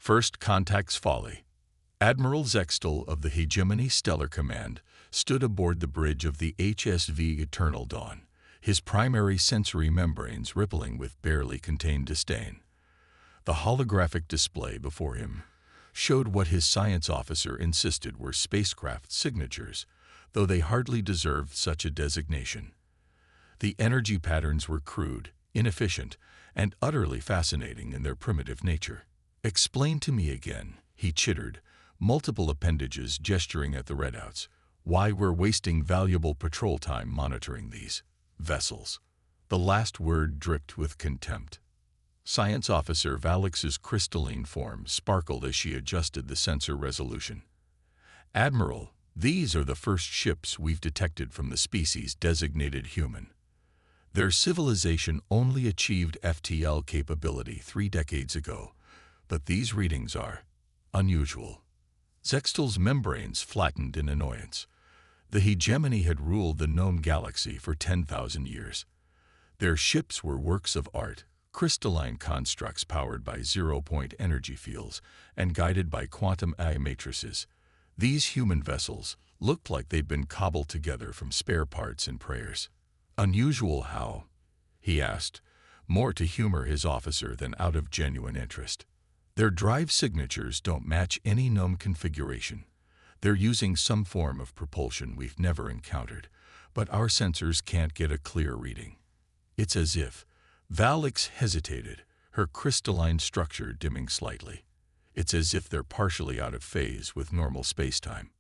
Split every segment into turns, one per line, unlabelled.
First Contact's Folly. Admiral Zextal of the Hegemony Stellar Command stood aboard the bridge of the HSV Eternal Dawn, his primary sensory membranes rippling with barely contained disdain. The holographic display before him showed what his science officer insisted were spacecraft signatures, though they hardly deserved such a designation. The energy patterns were crude, inefficient, and utterly fascinating in their primitive nature. "Explain to me again," he chittered, multiple appendages gesturing at the readouts, "why we're wasting valuable patrol time monitoring these vessels." The last word dripped with contempt. Science Officer Valix's crystalline form sparkled as she adjusted the sensor resolution. "Admiral, these are the first ships we've detected from the species designated human. Their civilization only achieved FTL capability 3 decades ago, but these readings are unusual." Zextal's membranes flattened in annoyance. The hegemony had ruled the known galaxy for 10,000 years. Their ships were works of art, crystalline constructs powered by zero-point energy fields and guided by quantum AI matrices. These human vessels looked like they'd been cobbled together from spare parts and prayers. "Unusual how?" he asked, more to humor his officer than out of genuine interest. "Their drive signatures don't match any known configuration. They're using some form of propulsion we've never encountered, but our sensors can't get a clear reading. It's as if..." Valix hesitated, her crystalline structure dimming slightly. "It's as if they're partially out of phase with normal spacetime."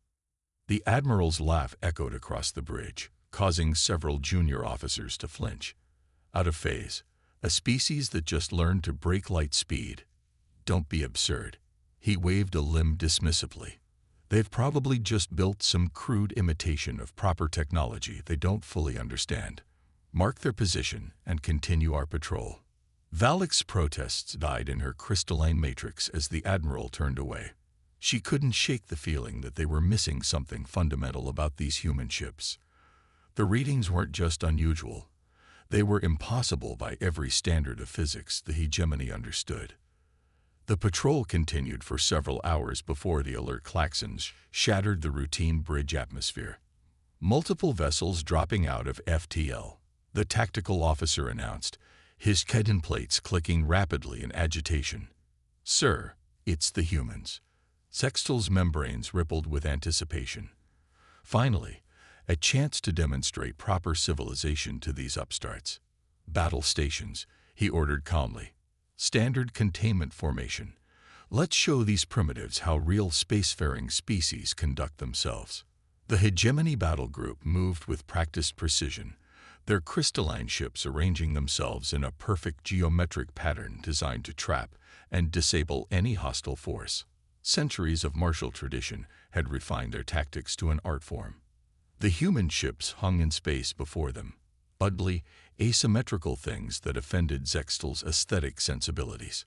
The Admiral's laugh echoed across the bridge, causing several junior officers to flinch. "Out of phase? A species that just learned to break light speed? Don't be absurd." He waved a limb dismissively. "They've probably just built some crude imitation of proper technology they don't fully understand. Mark their position and continue our patrol." Valix's protests died in her crystalline matrix as the Admiral turned away. She couldn't shake the feeling that they were missing something fundamental about these human ships. The readings weren't just unusual. They were impossible by every standard of physics the hegemony understood. The patrol continued for several hours before the alert klaxons shattered the routine bridge atmosphere. Multiple vessels dropping out of FTL, the tactical officer announced, his cadence plates clicking rapidly in agitation. "Sir, it's the humans." Zextal's membranes rippled with anticipation. Finally, a chance to demonstrate proper civilization to these upstarts. "Battle stations," he ordered calmly. "Standard containment formation. Let's show these primitives how real spacefaring species conduct themselves." The hegemony battle group moved with practiced precision, their crystalline ships arranging themselves in a perfect geometric pattern designed to trap and disable any hostile force. Centuries of martial tradition had refined their tactics to an art form. The human ships hung in space before them, ugly, asymmetrical things that offended Zextal's aesthetic sensibilities.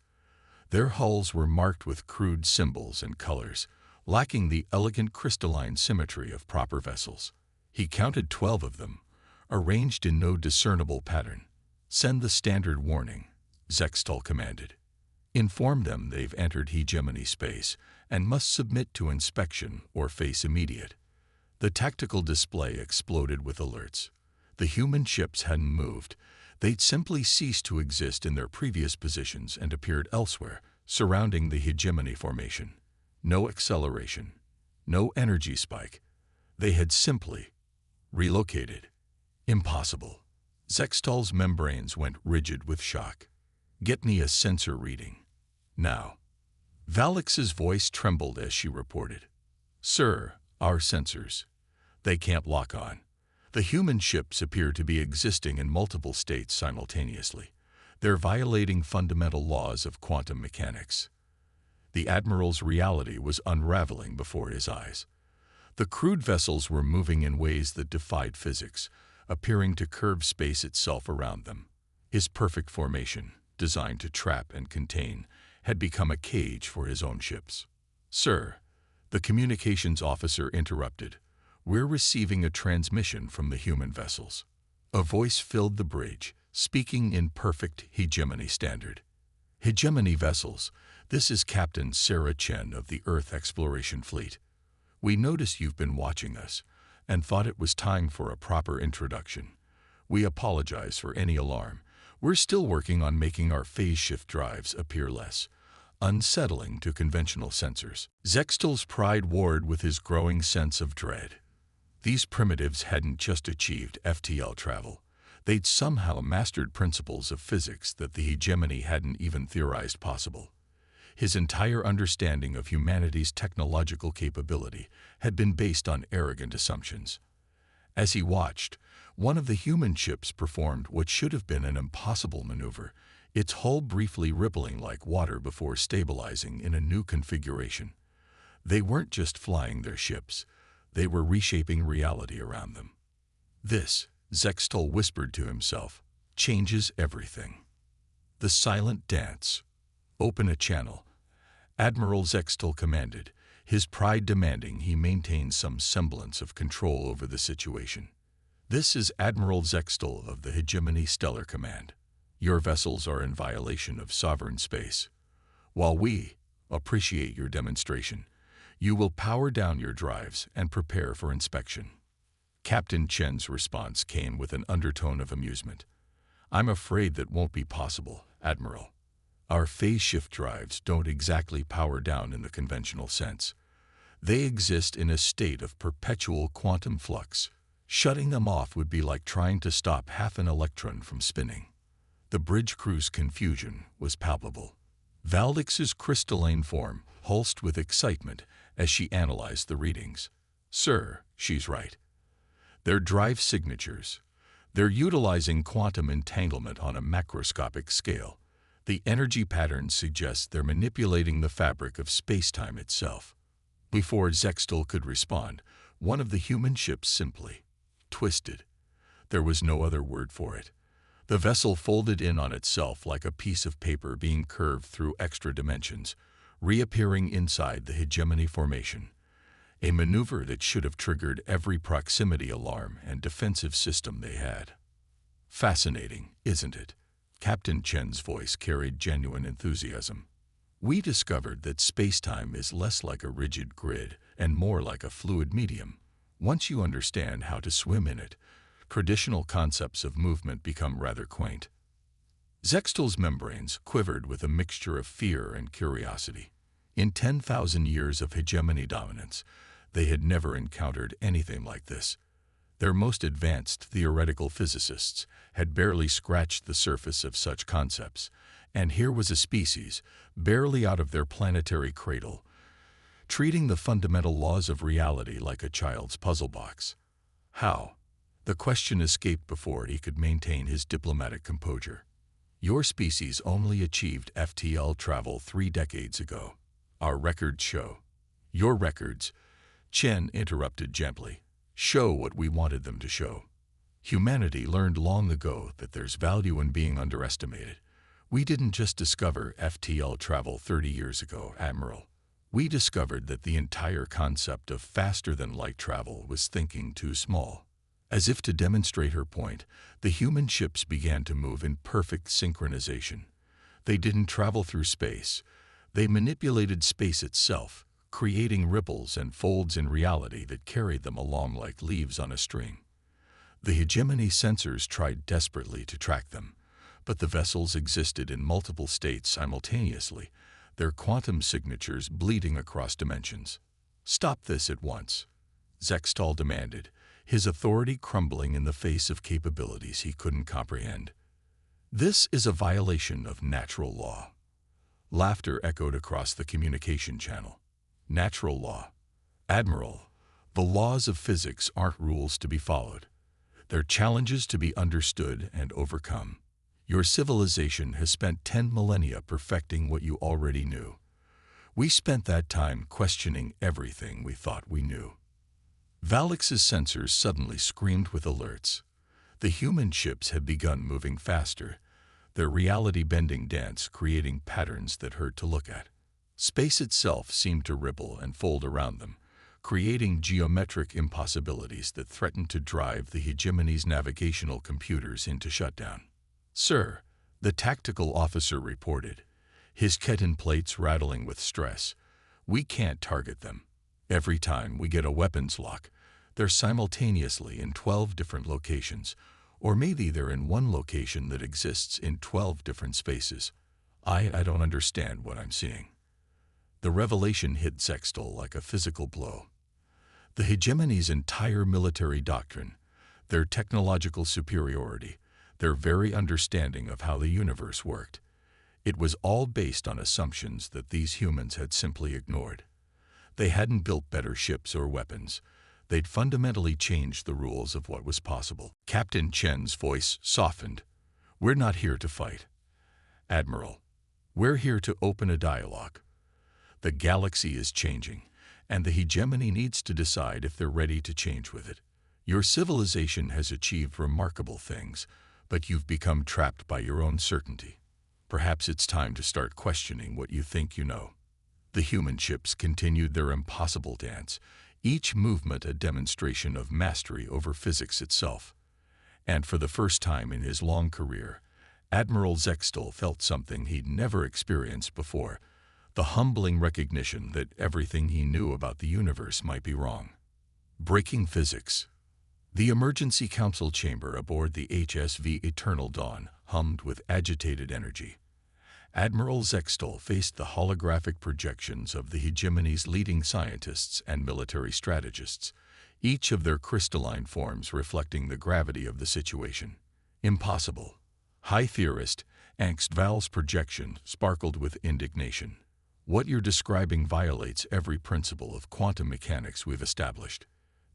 Their hulls were marked with crude symbols and colors, lacking the elegant crystalline symmetry of proper vessels. He counted 12 of them, arranged in no discernible pattern. "Send the standard warning," Zextal commanded. "Inform them they've entered hegemony space and must submit to inspection or face immediate." The tactical display exploded with alerts. The human ships hadn't moved. They'd simply ceased to exist in their previous positions and appeared elsewhere, surrounding the hegemony formation. No acceleration, no energy spike. They had simply relocated. Impossible. Zextal's membranes went rigid with shock. "Get me a sensor reading. Now." Valix's voice trembled as she reported. "Sir, our sensors. They can't lock on. The human ships appear to be existing in multiple states simultaneously. They're violating fundamental laws of quantum mechanics." The Admiral's reality was unraveling before his eyes. The crude vessels were moving in ways that defied physics, appearing to curve space itself around them. His perfect formation, designed to trap and contain, had become a cage for his own ships. "Sir," the communications officer interrupted, "we're receiving a transmission from the human vessels." A voice filled the bridge, speaking in perfect hegemony standard. "Hegemony vessels, This is Captain Sarah Chen of the Earth Exploration Fleet. We notice you've been watching us and thought it was time for a proper introduction. We apologize for any alarm. We're still working on making our phase shift drives appear less unsettling to conventional sensors. Zextal's pride warred with his growing sense of dread. These primitives hadn't just achieved FTL travel. They'd somehow mastered principles of physics that the hegemony hadn't even theorized possible. His entire understanding of humanity's technological capability had been based on arrogant assumptions. As he watched, one of the human ships performed what should have been an impossible maneuver, its hull briefly rippling like water before stabilizing in a new configuration. They weren't just flying their ships, they were reshaping reality around them. This, Zextal whispered to himself, changes everything. The silent dance. Open a channel. Admiral Zextal commanded, his pride demanding he maintain some semblance of control over the situation. This is Admiral Zextal of the Hegemony Stellar Command. Your vessels are in violation of sovereign space. While we appreciate your demonstration, you will power down your drives and prepare for inspection. Captain Chen's response came with an undertone of amusement. I'm afraid that won't be possible, Admiral. Our phase shift drives don't exactly power down in the conventional sense. They exist in a state of perpetual quantum flux. Shutting them off would be like trying to stop half an electron from spinning. The bridge crew's confusion was palpable. Valdix's crystalline form pulsed with excitement as she analyzed the readings. Sir, she's right. They're drive signatures. They're utilizing quantum entanglement on a macroscopic scale. The energy patterns suggest they're manipulating the fabric of space-time itself. Before Zextal could respond, one of the human ships simply twisted. There was no other word for it. The vessel folded in on itself like a piece of paper being curved through extra dimensions, reappearing inside the hegemony formation. A maneuver that should have triggered every proximity alarm and defensive system they had. Fascinating, isn't it? Captain Chen's voice carried genuine enthusiasm. We discovered that space-time is less like a rigid grid and more like a fluid medium. Once you understand how to swim in it, traditional concepts of movement become rather quaint. Zextal's membranes quivered with a mixture of fear and curiosity. In 10,000 years of hegemony dominance, they had never encountered anything like this. Their most advanced theoretical physicists had barely scratched the surface of such concepts, and here was a species, barely out of their planetary cradle, treating the fundamental laws of reality like a child's puzzle box. How? The question escaped before he could maintain his diplomatic composure. Your species only achieved FTL travel 3 decades ago. Our records show. Your records, Chen interrupted gently, show what we wanted them to show. Humanity learned long ago that there's value in being underestimated. We didn't just discover FTL travel 30 years ago, Admiral. We discovered that the entire concept of faster-than-light travel was thinking too small. As if to demonstrate her point, the human ships began to move in perfect synchronization. They didn't travel through space. They manipulated space itself, creating ripples and folds in reality that carried them along like leaves on a string. The hegemony sensors tried desperately to track them, but the vessels existed in multiple states simultaneously, their quantum signatures bleeding across dimensions. Stop this at once, Zextal demanded, his authority crumbling in the face of capabilities he couldn't comprehend. This is a violation of natural law. Laughter echoed across the communication channel. Natural law. Admiral, the laws of physics aren't rules to be followed. They're challenges to be understood and overcome. Your civilization has spent 10 millennia perfecting what you already knew. We spent that time questioning everything we thought we knew. Valdix's sensors suddenly screamed with alerts. The human ships had begun moving faster, their reality-bending dance creating patterns that hurt to look at. Space itself seemed to ripple and fold around them, creating geometric impossibilities that threatened to drive the hegemony's navigational computers into shutdown. Sir, the tactical officer reported, his keton plates rattling with stress. We can't target them. Every time we get a weapons lock, they're simultaneously in 12 different locations, or maybe they're in one location that exists in 12 different spaces. I don't understand what I'm seeing. The revelation hit Zextal like a physical blow. The hegemony's entire military doctrine, their technological superiority, their very understanding of how the universe worked, it was all based on assumptions that these humans had simply ignored. They hadn't built better ships or weapons. They'd fundamentally changed the rules of what was possible. Captain Chen's voice softened. "We're not here to fight, Admiral. We're here to open a dialogue. The galaxy is changing, and the hegemony needs to decide if they're ready to change with it. Your civilization has achieved remarkable things, but you've become trapped by your own certainty. Perhaps it's time to start questioning what you think you know." The human ships continued their impossible dance, each movement a demonstration of mastery over physics itself. And for the first time in his long career, Admiral Zextal felt something he'd never experienced before, the humbling recognition that everything he knew about the universe might be wrong. Breaking physics. The emergency council chamber aboard the HSV Eternal Dawn hummed with agitated energy. Admiral Zextal faced the holographic projections of the hegemony's leading scientists and military strategists, each of their crystalline forms reflecting the gravity of the situation. "Impossible." High Theorist Val's projection sparkled with indignation. "What you're describing violates every principle of quantum mechanics we've established.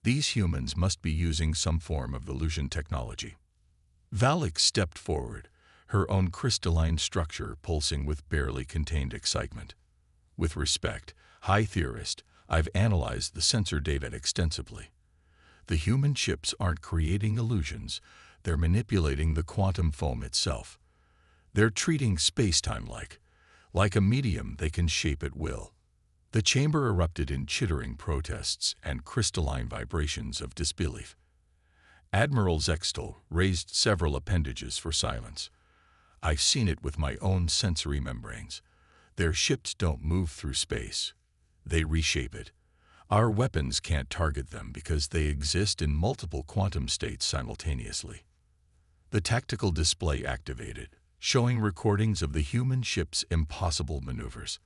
These humans must be using some form of illusion technology." Valak stepped forward, her own crystalline structure pulsing with barely contained excitement. "With respect, High Theorist, I've analyzed the sensor data extensively. The human ships aren't creating illusions, they're manipulating the quantum foam itself. They're treating space-time like a medium they can shape at will." The chamber erupted in chittering protests and crystalline vibrations of disbelief. Admiral Zextal raised several appendages for silence. "I've seen it with my own sensory membranes. Their ships don't move through space. They reshape it. Our weapons can't target them because they exist in multiple quantum states simultaneously." The tactical display activated, showing recordings of the human ship's impossible maneuvers.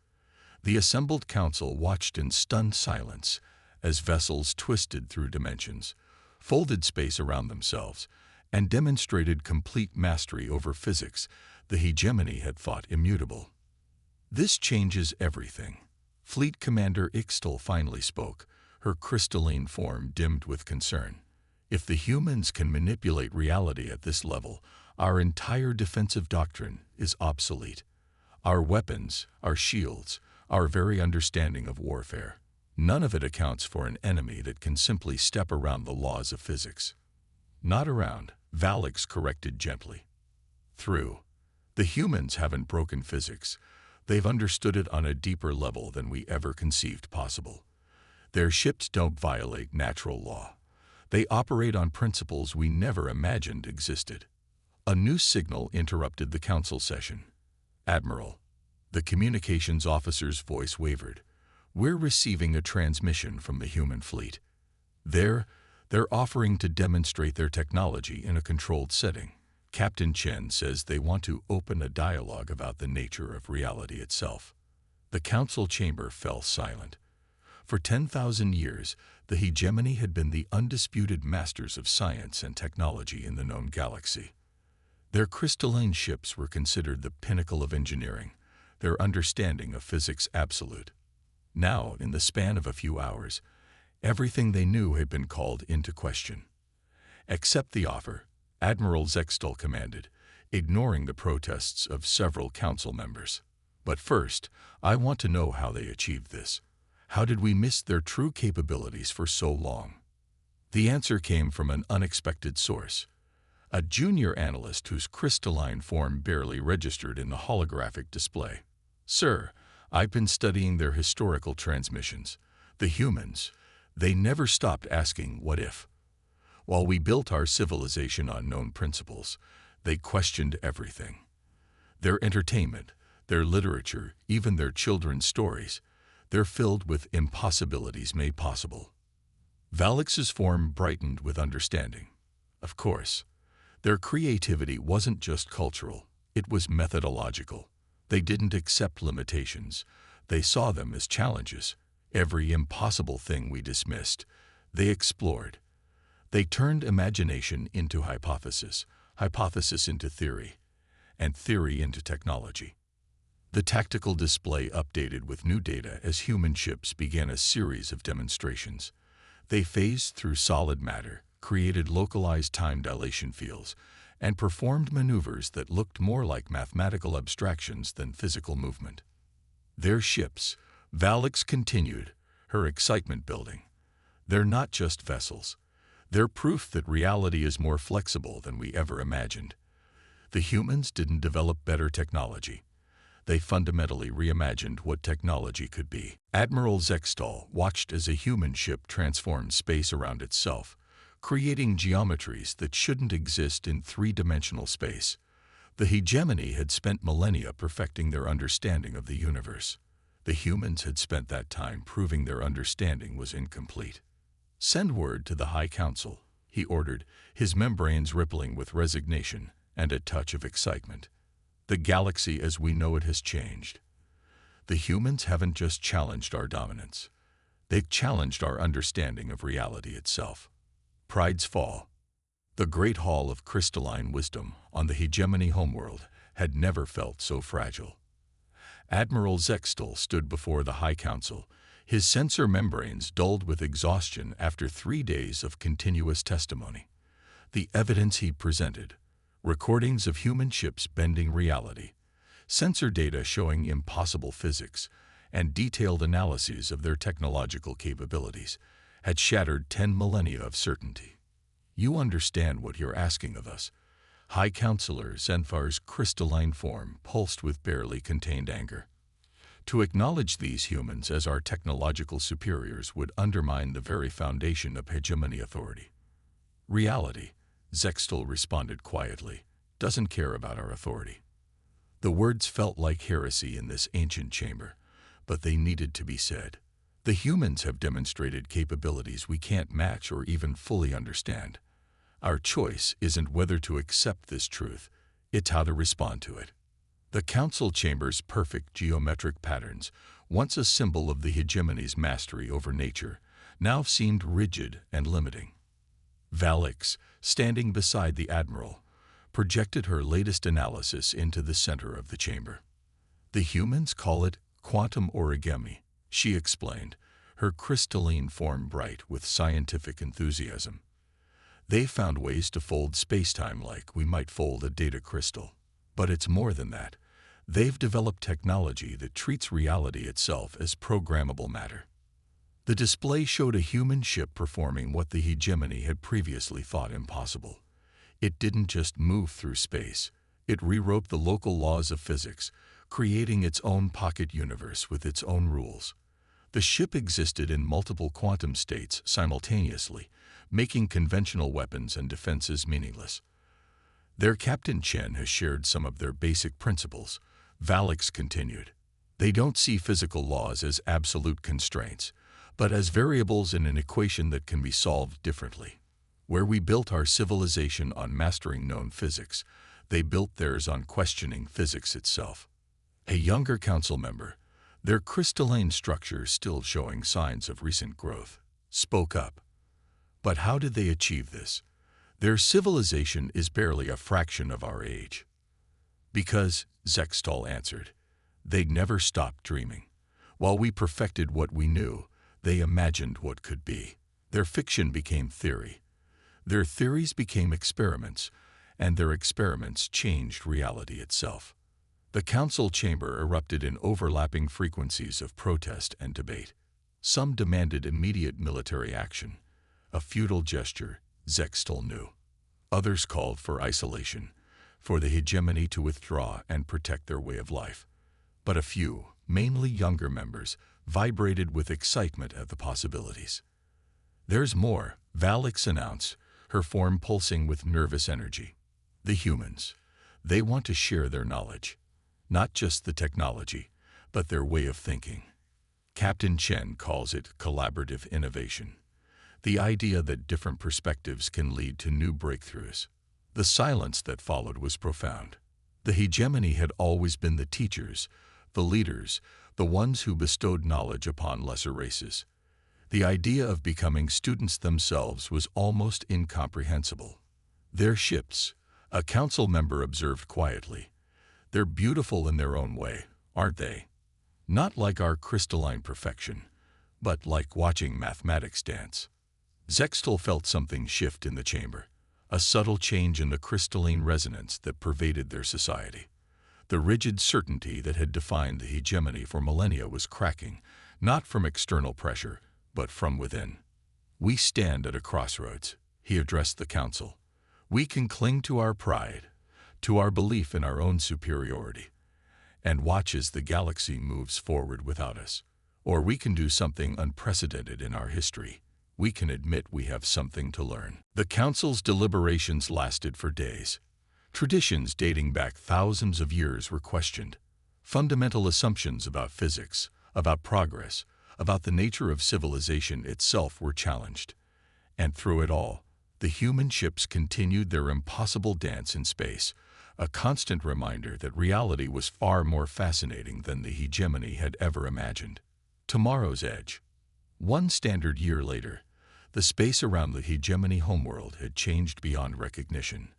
The assembled council watched in stunned silence as vessels twisted through dimensions, folded space around themselves, and demonstrated complete mastery over physics the hegemony had thought immutable. "This changes everything." Fleet Commander Ixtal finally spoke, her crystalline form dimmed with concern. "If the humans can manipulate reality at this level, our entire defensive doctrine is obsolete. Our weapons, our shields, our very understanding of warfare. None of it accounts for an enemy that can simply step around the laws of physics." "Not around," Valix corrected gently. "Through. The humans haven't broken physics. They've understood it on a deeper level than we ever conceived possible. Their ships don't violate natural law. They operate on principles we never imagined existed." A new signal interrupted the council session. "Admiral." The communications officer's voice wavered. "We're receiving a transmission from the human fleet. They're offering to demonstrate their technology in a controlled setting. Captain Chen says they want to open a dialogue about the nature of reality itself." The council chamber fell silent. For 10,000 years, the hegemony had been the undisputed masters of science and technology in the known galaxy. Their crystalline ships were considered the pinnacle of engineering, their understanding of physics absolute. Now, in the span of a few hours, everything they knew had been called into question. "Accept the offer," Admiral Zextal commanded, ignoring the protests of several council members. "But first, I want to know how they achieved this. How did we miss their true capabilities for so long?" The answer came from an unexpected source, a junior analyst whose crystalline form barely registered in the holographic display. "Sir, I've been studying their historical transmissions. The humans, they never stopped asking what if. While we built our civilization on known principles, they questioned everything. Their entertainment, their literature, even their children's stories, they're filled with impossibilities made possible. Valix's form brightened with understanding. Of course, their creativity wasn't just cultural, it was methodological. They didn't accept limitations. They saw them as challenges. Every impossible thing we dismissed, they explored. They turned imagination into hypothesis, hypothesis into theory, and theory into technology. The tactical display updated with new data as human ships began a series of demonstrations. They phased through solid matter, created localized time dilation fields, and performed maneuvers that looked more like mathematical abstractions than physical movement. Their ships, Valix continued, her excitement building. They're not just vessels. They're proof that reality is more flexible than we ever imagined. The humans didn't develop better technology. They fundamentally reimagined what technology could be. Admiral Zextal watched as a human ship transformed space around itself, creating geometries that shouldn't exist in three-dimensional space. The hegemony had spent millennia perfecting their understanding of the universe. The humans had spent that time proving their understanding was incomplete. "Send word to the High Council," he ordered, his membranes rippling with resignation and a touch of excitement. "The galaxy as we know it has changed. The humans haven't just challenged our dominance. They've challenged our understanding of reality itself." Pride's fall. The great hall of crystalline wisdom on the hegemony homeworld had never felt so fragile. Admiral Zextal stood before the High Council, his sensor membranes dulled with exhaustion after 3 days of continuous testimony. The evidence he presented, recordings of human ships bending reality, sensor data showing impossible physics, and detailed analyses of their technological capabilities, had shattered 10 millennia of certainty. "You understand what you're asking of us." High Counselor Zenfar's crystalline form pulsed with barely contained anger. "To acknowledge these humans as our technological superiors would undermine the very foundation of hegemony authority." "Reality," Zextal responded quietly, "doesn't care about our authority." The words felt like heresy in this ancient chamber, but they needed to be said. The humans have demonstrated capabilities we can't match or even fully understand. Our choice isn't whether to accept this truth, it's how to respond to it. The council chamber's perfect geometric patterns, once a symbol of the hegemony's mastery over nature, now seemed rigid and limiting. Valix, standing beside the Admiral, projected her latest analysis into the center of the chamber. "The humans call it quantum origami," she explained, her crystalline form bright with scientific enthusiasm. "They found ways to fold space-time like we might fold a data crystal. But it's more than that. They've developed technology that treats reality itself as programmable matter." The display showed a human ship performing what the hegemony had previously thought impossible. It didn't just move through space. It rewrote the local laws of physics, creating its own pocket universe with its own rules. The ship existed in multiple quantum states simultaneously, making conventional weapons and defenses meaningless. "Their Captain Chen has shared some of their basic principles," Valix continued. "They don't see physical laws as absolute constraints, but as variables in an equation that can be solved differently. Where we built our civilization on mastering known physics, they built theirs on questioning physics itself." A younger council member, their crystalline structure still showing signs of recent growth, spoke up. "But how did they achieve this? Their civilization is barely a fraction of our age." "Because," Zextal answered, "they'd never stopped dreaming. While we perfected what we knew, they imagined what could be. Their fiction became theory. Their theories became experiments, and their experiments changed reality itself." The council chamber erupted in overlapping frequencies of protest and debate. Some demanded immediate military action, a futile gesture, Zextal knew. Others called for isolation, for the hegemony to withdraw and protect their way of life. But a few, mainly younger members, vibrated with excitement at the possibilities. "There's more," Valix announced, her form pulsing with nervous energy. "The humans. They want to share their knowledge." Not just the technology, but their way of thinking. Captain Chen calls it collaborative innovation, the idea that different perspectives can lead to new breakthroughs. The silence that followed was profound. The hegemony had always been the teachers, the leaders, the ones who bestowed knowledge upon lesser races. The idea of becoming students themselves was almost incomprehensible. "Their ships," a council member observed quietly. "They're beautiful in their own way, aren't they? Not like our crystalline perfection, but like watching mathematics dance." Zextal felt something shift in the chamber, a subtle change in the crystalline resonance that pervaded their society. The rigid certainty that had defined the hegemony for millennia was cracking, not from external pressure, but from within. "We stand at a crossroads," he addressed the council. "We can cling to our pride, to our belief in our own superiority, and watch as the galaxy moves forward without us. Or we can do something unprecedented in our history. We can admit we have something to learn." The council's deliberations lasted for days. Traditions dating back thousands of years were questioned. Fundamental assumptions about physics, about progress, about the nature of civilization itself were challenged. And through it all, the human ships continued their impossible dance in space, a constant reminder that reality was far more fascinating than the hegemony had ever imagined. Tomorrow's edge. 1 standard year later, the space around the hegemony homeworld had changed beyond recognition.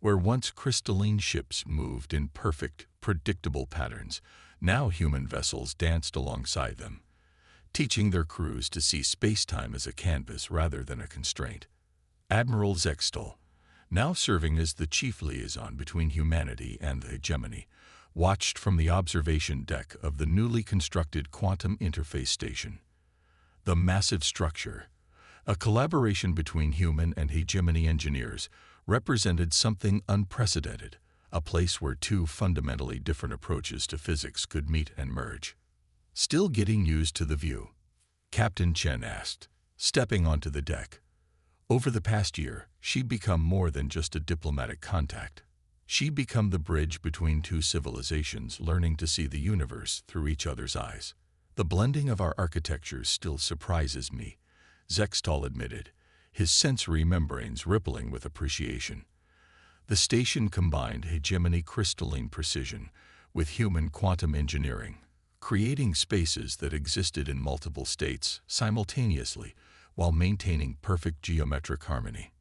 Where once crystalline ships moved in perfect, predictable patterns, now human vessels danced alongside them, teaching their crews to see space-time as a canvas rather than a constraint. Admiral Zextal, now serving as the chief liaison between humanity and the hegemony, watched from the observation deck of the newly constructed quantum interface station. The massive structure, a collaboration between human and hegemony engineers, represented something unprecedented, a place where two fundamentally different approaches to physics could meet and merge. "Still getting used to the view?" Captain Chen asked, stepping onto the deck. Over the past year, she'd become more than just a diplomatic contact. She'd become the bridge between two civilizations, learning to see the universe through each other's eyes. "The blending of our architectures still surprises me," Zextal admitted, his sensory membranes rippling with appreciation. The station combined hegemony crystalline precision with human quantum engineering, creating spaces that existed in multiple states simultaneously while maintaining perfect geometric harmony.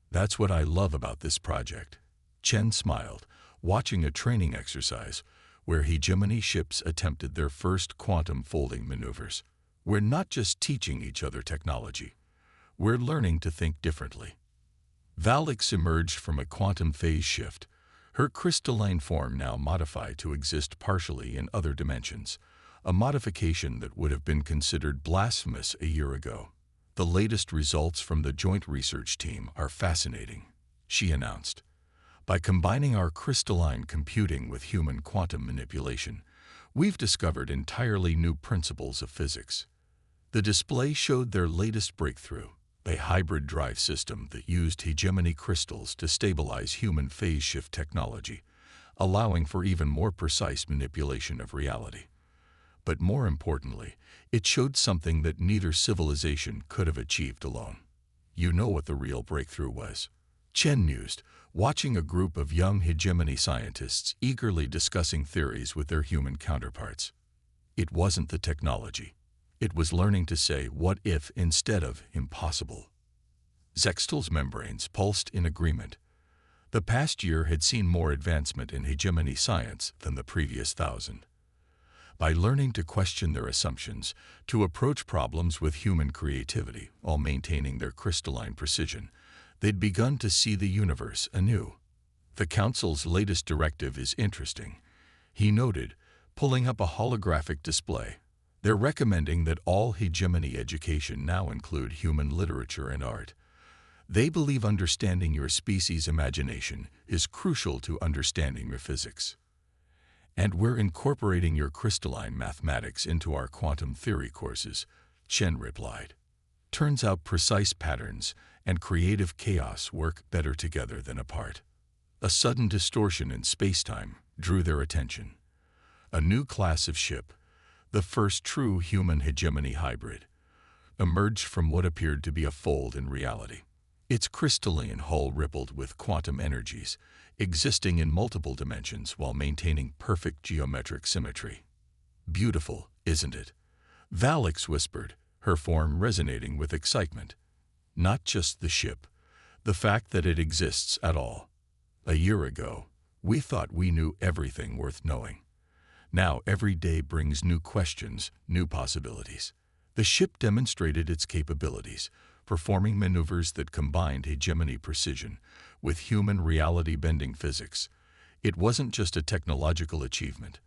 "That's what I love about this project." Chen smiled, watching a training exercise where hegemony ships attempted their first quantum folding maneuvers. "We're not just teaching each other technology. We're learning to think differently." Valix emerged from a quantum phase shift, her crystalline form now modified to exist partially in other dimensions, a modification that would have been considered blasphemous a year ago. "The latest results from the joint research team are fascinating," she announced. "By combining our crystalline computing with human quantum manipulation, we've discovered entirely new principles of physics." The display showed their latest breakthrough, a hybrid drive system that used hegemony crystals to stabilize human phase shift technology, allowing for even more precise manipulation of reality. But more importantly, it showed something that neither civilization could have achieved alone. "You know what the real breakthrough was?" Chen mused, watching a group of young hegemony scientists eagerly discussing theories with their human counterparts. "It wasn't the technology. It was learning to say what if instead of impossible." Zextal's membranes pulsed in agreement. The past year had seen more advancement in hegemony science than the previous 1,000. By learning to question their assumptions, to approach problems with human creativity while maintaining their crystalline precision, they'd begun to see the universe anew. "The Council's latest directive is interesting," he noted, pulling up a holographic display. "They're recommending that all hegemony education now include human literature and art. They believe understanding your species' imagination is crucial to understanding your physics. And we're incorporating your crystalline mathematics into our quantum theory courses," Chen replied. "Turns out precise patterns and creative chaos work better together than apart." A sudden distortion in space-time drew their attention. A new class of ship, the first true human hegemony hybrid, emerged from what appeared to be a fold in reality. Its crystalline hull rippled with quantum energies, existing in multiple dimensions while maintaining perfect geometric symmetry. "Beautiful, isn't it?" Valix whispered, her form resonating with excitement. "Not just the ship, the fact that it exists at all. A year ago, we thought we knew everything worth knowing. Now every day brings new questions, new possibilities." The ship demonstrated its capabilities, performing maneuvers that combined hegemony precision with human reality-bending physics. It wasn't just a technological achievement.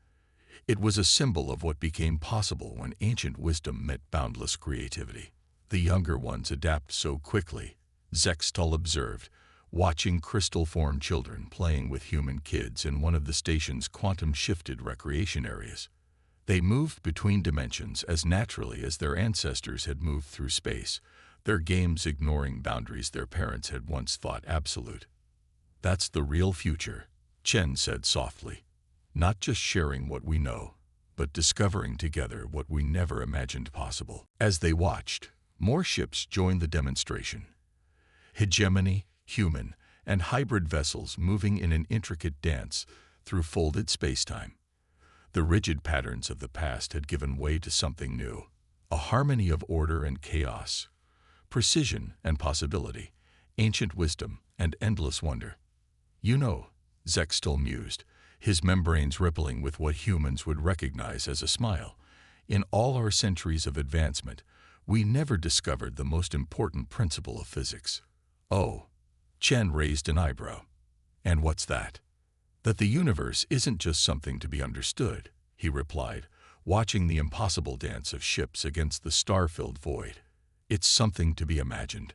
It was a symbol of what became possible when ancient wisdom met boundless creativity. "The younger ones adapt so quickly," Zextal observed, watching crystal-formed children playing with human kids in one of the station's quantum-shifted recreation areas. They moved between dimensions as naturally as their ancestors had moved through space, their games ignoring boundaries their parents had once thought absolute. "That's the real future," Chen said softly. "Not just sharing what we know, but discovering together what we never imagined possible." As they watched, more ships joined the demonstration. Hegemony, human, and hybrid vessels moving in an intricate dance through folded spacetime. The rigid patterns of the past had given way to something new, a harmony of order and chaos, precision and possibility, ancient wisdom and endless wonder. "You know," Zextal mused, his membranes rippling with what humans would recognize as a smile, "in all our centuries of advancement, we never discovered the most important principle of physics." "Oh," Chen raised an eyebrow. "And what's that?" "That the universe isn't just something to be understood," he replied, watching the impossible dance of ships against the star-filled void. "It's something to be imagined."